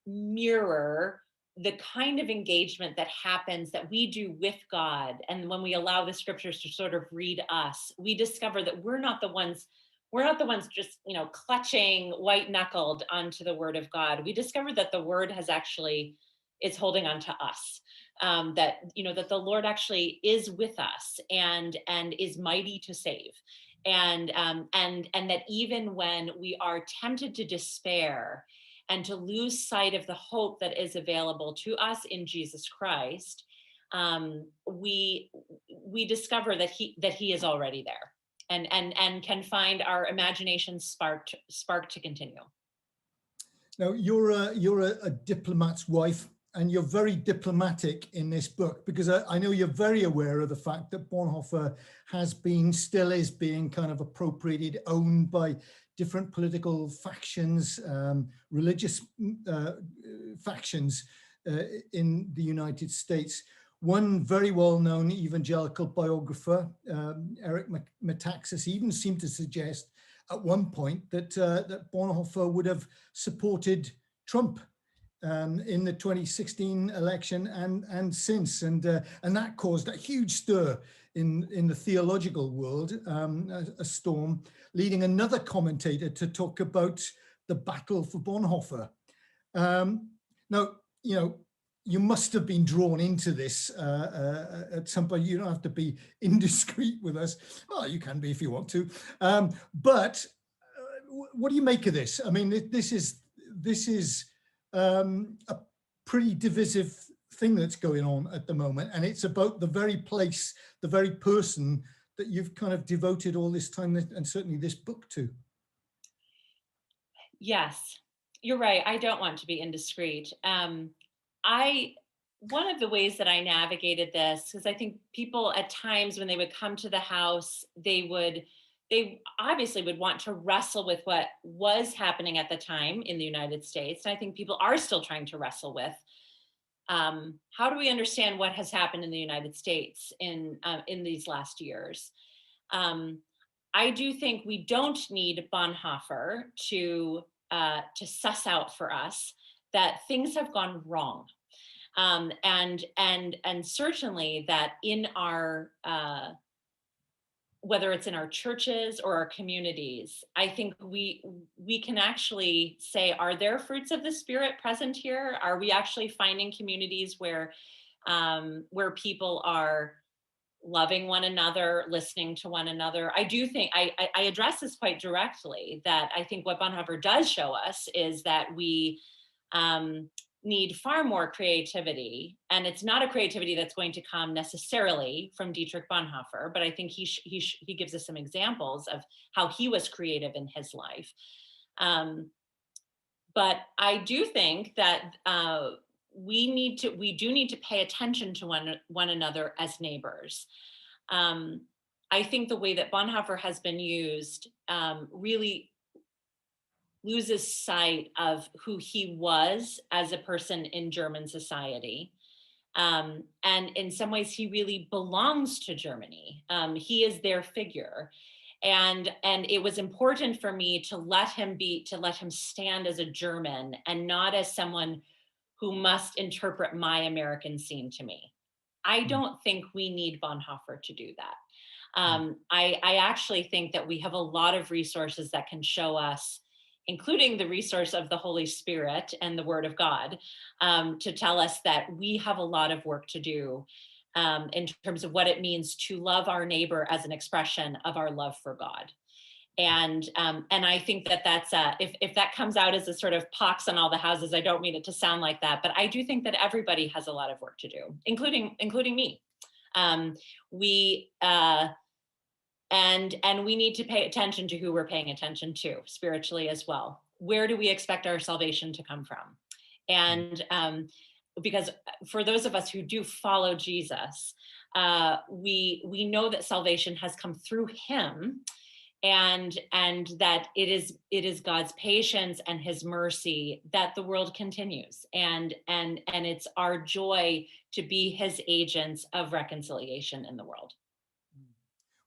mirror the kind of engagement that happens that we do with God. And when we allow the scriptures to sort of read us, we discover that we're not the ones just, clutching white knuckled onto the word of God. We discover that the word is holding on to us. That the Lord actually is with us and is mighty to save. And that even when we are tempted to despair and to lose sight of the hope that is available to us in Jesus Christ, we discover that he is already there, and can find our imagination sparked to continue. Now, you're a diplomat's wife, and you're very diplomatic in this book, because I know you're very aware of the fact that Bonhoeffer still is being kind of appropriated, owned by different political factions, religious factions in the United States. One very well-known evangelical biographer, Eric Metaxas, even seemed to suggest at one point that Bonhoeffer would have supported Trump in the 2016 election and since, and that caused a huge stir in the theological world, a storm, leading another commentator to talk about the battle for Bonhoeffer. Now, you must have been drawn into this at some point. You don't have to be indiscreet with us. Well, you can be if you want to. But what do you make of this? I mean, this is a pretty divisive thing that's going on at the moment, and it's about the very place, the very person that you've kind of devoted all this time and certainly this book to. Yes, you're right. I don't want to be indiscreet. One of the ways that I navigated this, because I think people at times when they would come to the house, they obviously would want to wrestle with what was happening at the time in the United States. And I think people are still trying to wrestle with how do we understand what has happened in the United States in these last years. I do think we don't need Bonhoeffer to suss out for us that things have gone wrong. And certainly that in our whether it's in our churches or our communities, I think we can actually say, are there fruits of the Spirit present here? Are we actually finding communities where people are loving one another, listening to one another? I do think I address this quite directly, that I think what Bonhoeffer does show us is that we need far more creativity, and it's not a creativity that's going to come necessarily from Dietrich Bonhoeffer, but I think he gives us some examples of how he was creative in his life. But I do think that we do need to pay attention to one another as neighbors. I think the way that Bonhoeffer has been used really loses sight of who he was as a person in German society. And in some ways, he really belongs to Germany. He is their figure. And it was important for me to let him stand as a German and not as someone who must interpret my American scene to me. I don't think we need Bonhoeffer to do that. I actually think that we have a lot of resources that can show us, including the resource of the Holy Spirit and the Word of God, to tell us that we have a lot of work to do in terms of what it means to love our neighbor as an expression of our love for God. And I think that that's if that comes out as a sort of pox on all the houses, I don't mean it to sound like that, but I do think that everybody has a lot of work to do, including me. And we need to pay attention to who we're paying attention to spiritually as well. Where do we expect our salvation to come from? And because for those of us who do follow Jesus, we know that salvation has come through him, and that it is God's patience and his mercy that the world continues, and it's our joy to be his agents of reconciliation in the world.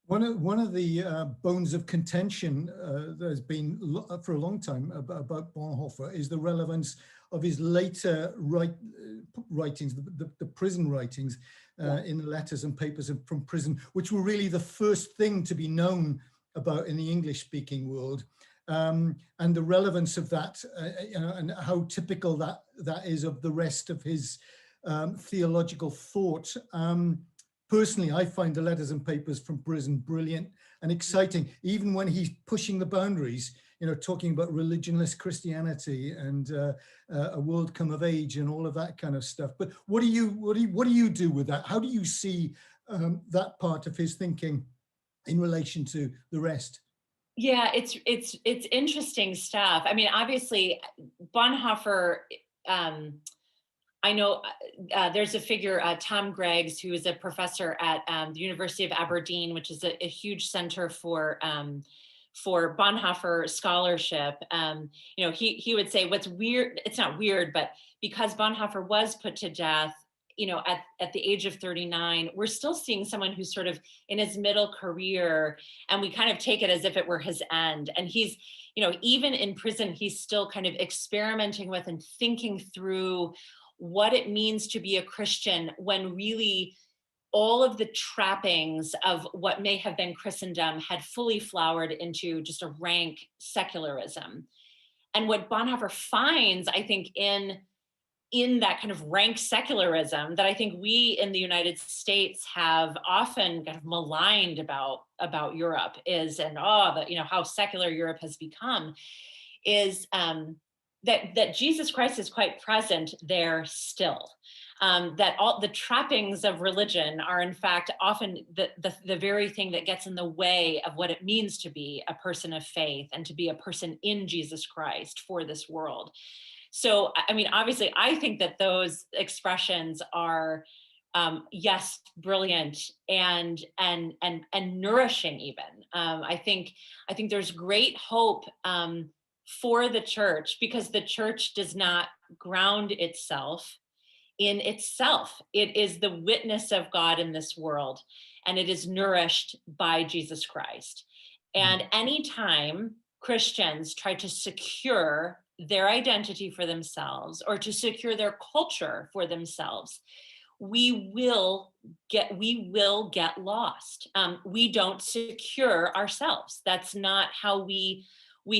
One of the bones of contention that has been for a long time about Bonhoeffer is the relevance of his later writings, the prison writings, in the letters and papers from prison, which were really the first thing to be known about in the English-speaking world, and the relevance of that, and how typical that is of the rest of his theological thought. Personally, I find the letters and papers from prison brilliant and exciting, even when he's pushing the boundaries, talking about religionless Christianity and a world come of age and all of that kind of stuff. But what do you do with that? How do you see that part of his thinking in relation to the rest? Yeah, it's interesting stuff. I mean, obviously, Bonhoeffer. I know there's a figure, Tom Greggs, who is a professor at the University of Aberdeen, which is a huge center for Bonhoeffer scholarship. He would say what's weird, it's not weird, but because Bonhoeffer was put to death, at the age of 39, we're still seeing someone who's sort of in his middle career, and we kind of take it as if it were his end. And he's, even in prison, he's still kind of experimenting with and thinking through what it means to be a Christian when really all of the trappings of what may have been Christendom had fully flowered into just a rank secularism. And what Bonhoeffer finds, I think, in that kind of rank secularism that I think we in the United States have often kind of maligned about Europe is, and how secular Europe has become, is that Jesus Christ is quite present there still. That all the trappings of religion are in fact often the very thing that gets in the way of what it means to be a person of faith and to be a person in Jesus Christ for this world. So, I mean, obviously, I think that those expressions are, yes, brilliant and nourishing even. I think there's great hope for the church, because the church does not ground itself in itself. It is the witness of God in this world, and it is nourished by Jesus Christ. And anytime Christians try to secure their identity for themselves or to secure their culture for themselves, we will get lost. We don't secure ourselves. That's not how we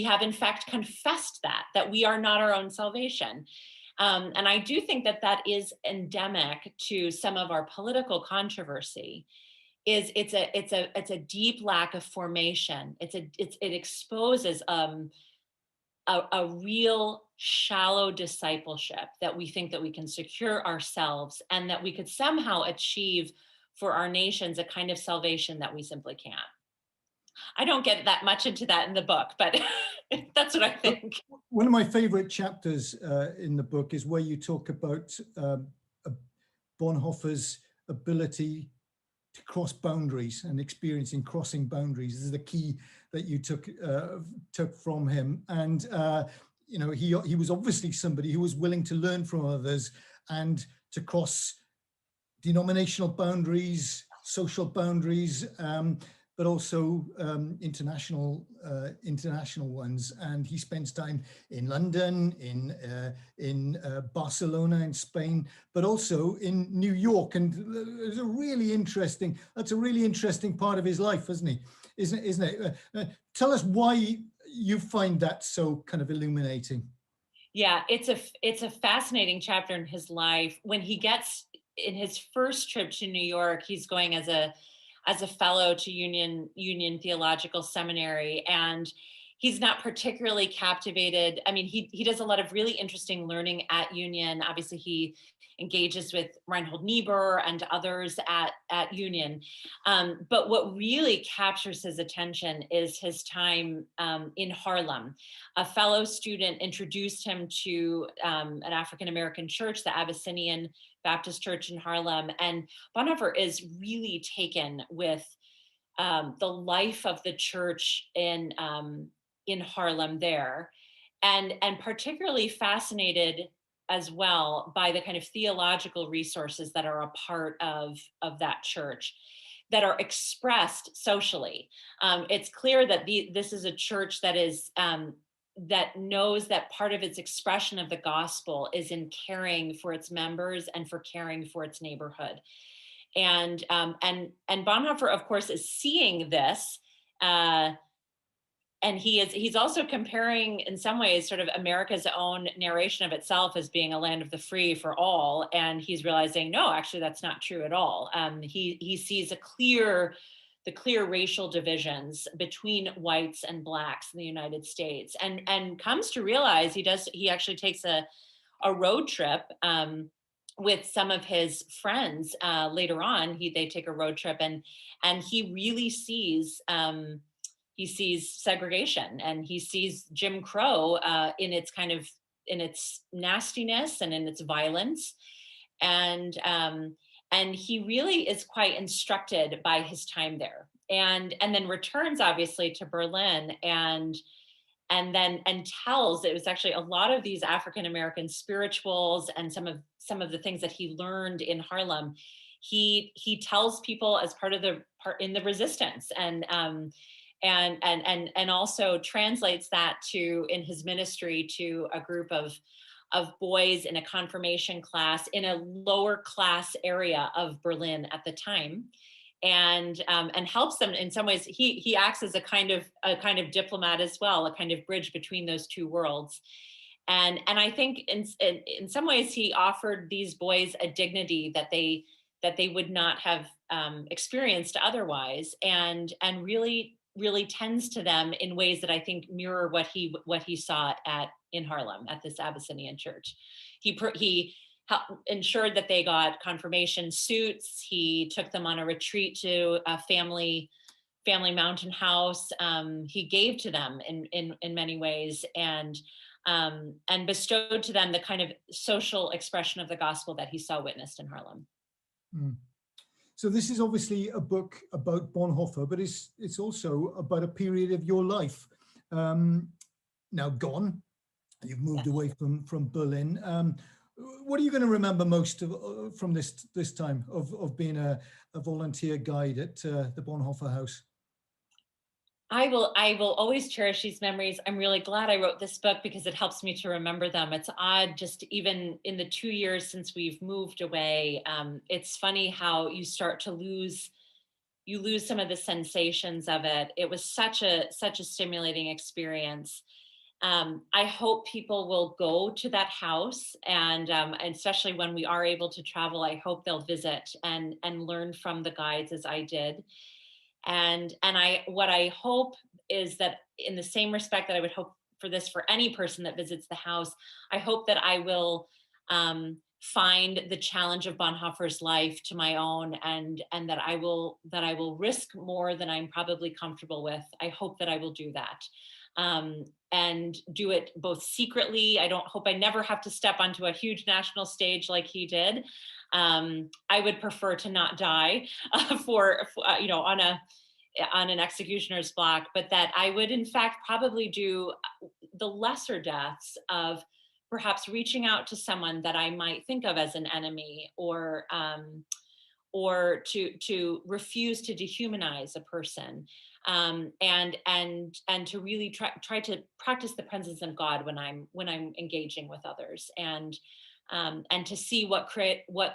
have in fact confessed that we are not our own salvation. And I do think that that is endemic to some of our political controversy. It's a deep lack of formation. It exposes a real shallow discipleship, that we think that we can secure ourselves and that we could somehow achieve for our nations a kind of salvation that we simply can't. I don't get that much into that in the book, but that's what I think. One of my favorite chapters in the book is where you talk about Bonhoeffer's ability to cross boundaries and experiencing crossing boundaries. This is the key that you took from him. And you know, he was obviously somebody who was willing to learn from others and to cross denominational boundaries, social boundaries, but also international ones. And he spends time in London, in Barcelona, in Spain, but also in New York. And it's a really interesting. That's a really interesting part of his life, isn't he? Isn't it? Tell us why you find that so kind of illuminating. Yeah, it's a fascinating chapter in his life. When he gets in his first trip to New York, he's going as a fellow to Union Theological Seminary, and he's not particularly captivated. I mean, he does a lot of really interesting learning at Union. Obviously, he engages with Reinhold Niebuhr and others at Union. But what really captures his attention is his time in Haarlem. A fellow student introduced him to an African-American church, the Abyssinian Baptist Church in Haarlem. And Bonhoeffer is really taken with the life of the church in Haarlem there, and particularly fascinated as well by the kind of theological resources that are a part of that church, that are expressed socially. It's clear that this is a church that is that knows that part of its expression of the gospel is in caring for its members and for caring for its neighborhood. And Bonhoeffer, of course, is seeing this. And he's also comparing, in some ways, sort of America's own narration of itself as being a land of the free for all. And he's realizing, no, actually, that's not true at all. He sees the clear racial divisions between whites and blacks in the United States, and comes to realize he actually takes a road trip with some of his friends later on. They take a road trip, and he really sees segregation, and he sees Jim Crow in its nastiness and in its violence. And he really is quite instructed by his time there, and then returns obviously to Berlin, and tells, it was actually a lot of these African-American spirituals and some of the things that he learned in Haarlem, he tells people as part in the resistance, and also translates that in his ministry to a group of boys in a confirmation class in a lower class area of Berlin at the time, and helps them in some ways. He acts as a kind of diplomat as well, a kind of bridge between those two worlds. And I think in some ways he offered these boys a dignity that they would not have experienced otherwise, and really tends to them in ways that I think mirror what he saw in Haarlem at this Abyssinian church. He ensured that they got confirmation suits. He took them on a retreat to a family mountain house. He gave to them in many ways, and bestowed to them the kind of social expression of the gospel that he saw witnessed in Haarlem. Mm. So this is obviously a book about Bonhoeffer, but it's also about a period of your life now gone. You've moved away from Berlin. What are you going to remember most from this time of being a volunteer guide at the Bonhoeffer Haus? I will always cherish these memories. I'm really glad I wrote this book because it helps me to remember them. It's odd, just even in the 2 years since we've moved away, it's funny how you start to you lose some of the sensations of it. It was such a stimulating experience. I hope people will go to that house, and especially when we are able to travel, I hope they'll visit and learn from the guides as I did. And I what I hope is that, in the same respect that I would hope for this for any person that visits the house, I hope that I will find the challenge of Bonhoeffer's life to my own, and that I will risk more than I'm probably comfortable with. I hope that I will do that. And do it both secretly. I don't hope I never have to step onto a huge national stage like he did. I would prefer to not die on an executioner's block, but that I would in fact probably do the lesser deaths of perhaps reaching out to someone that I might think of as an enemy, or to refuse to dehumanize a person, and to really try to practice the presence of God when I'm engaging with others, and to see what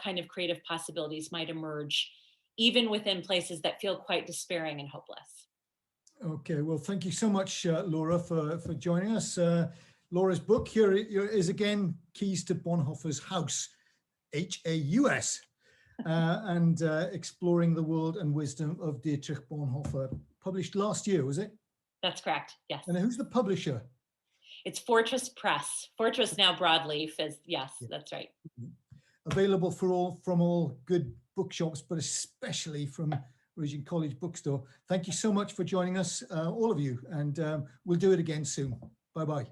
kind of creative possibilities might emerge even within places that feel quite despairing and hopeless. Okay, well, thank you so much, Laura, for joining us. Laura's book here is again Keys to Bonhoeffer's House, Haus, and exploring the world and wisdom of Dietrich Bonhoeffer, published last year, was it? That's correct, yes. And who's the publisher? It's Fortress Press. Fortress now Broadleaf is, yes, Yeah. that's right. Available from all good bookshops, but especially from Regent College Bookstore. Thank you so much for joining us, all of you, and we'll do it again soon. Bye-bye.